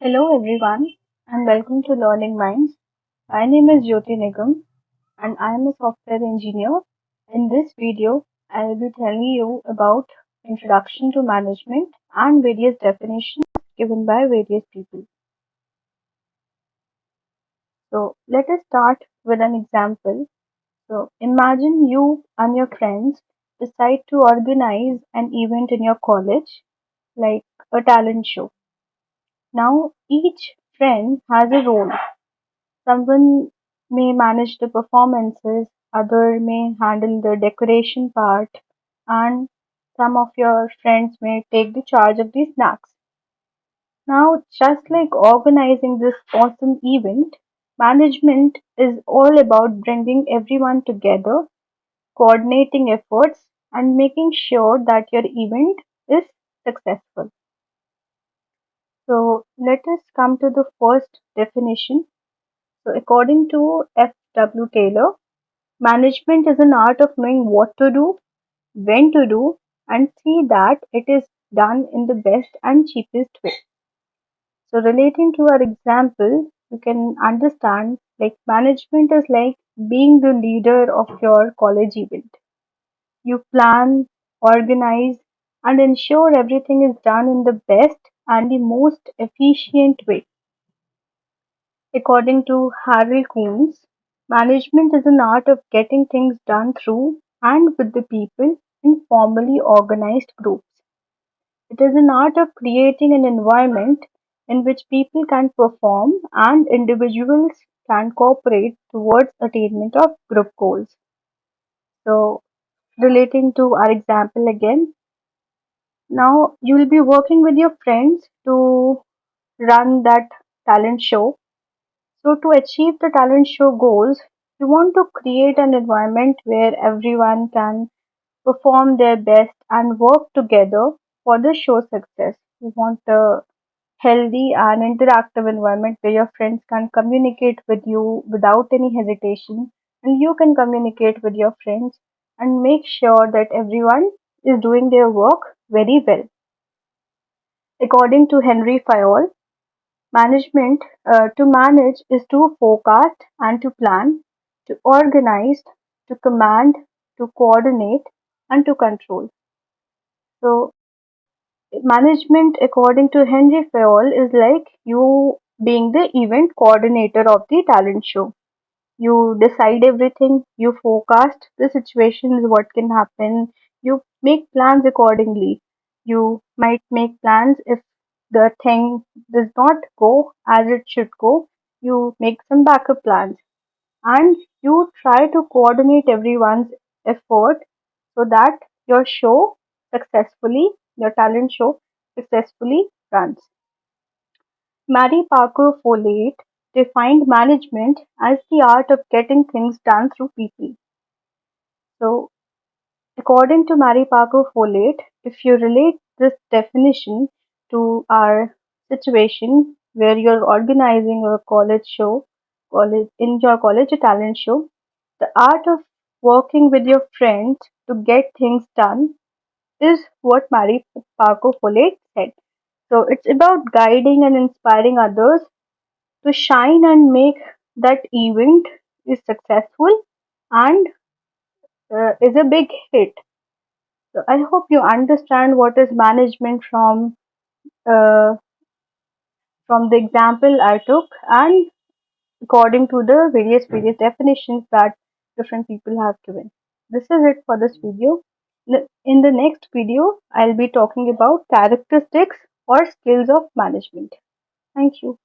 Hello everyone and welcome to Learning Minds. My name is Jyoti Nigam and I am a software engineer. In this video, I will be telling you about introduction to management and various definitions given by various people. So let us start with an example. So imagine you and your friends decide to organize an event in your college like a talent show. Now each friend has a role. Someone may manage the performances, other may handle the decoration part, and some of your friends may take the charge of the snacks. Now, just like organizing this awesome event, management is all about bringing everyone together, coordinating efforts, and making sure that your event is successful. So, let us come to the first definition. So, according to F.W. Taylor, management is an art of knowing what to do, when to do, and see that it is done in the best and cheapest way. So, relating to our example, you can understand like management is like being the leader of your college event. You plan, organize, and ensure everything is done in the best and the most efficient way. According to Harold Kuhns, management is an art of getting things done through and with the people in formally organized groups. It is an art of creating an environment in which people can perform and individuals can cooperate towards attainment of group goals. So, relating to our example again, now you will be working with your friends to run that talent show. So, to achieve the talent show goals, you want to create an environment where everyone can perform their best and work together for the show success. You want a healthy and interactive environment where your friends can communicate with you without any hesitation, and you can communicate with your friends and make sure that everyone is doing their work very well. According to Henry Fayol, management to manage is to forecast and to plan, to organize, to command, to coordinate, and to control. So, management, according to Henry Fayol, is like you being the event coordinator of the talent show. You decide everything, you forecast the situations, what can happen, you make plans accordingly. You might make plans if the thing does not go as it should go, you make some backup plans and you try to coordinate everyone's effort so that your show your talent show successfully runs. Mary Parker Follett defined management as the art of getting things done through people. So, according to Mary Parker Follett, if you relate this definition to our situation where you're organizing a college in your college a talent show, the art of working with your friends to get things done is what Mary Parker Follett said. So it's about guiding and inspiring others to shine and make that event is successful and is a big hit. So I hope you understand what is management uh, from the example I took and according to the various definitions that different people have given. This is it for this video. In the next video, I'll be talking about characteristics or skills of management. Thank you.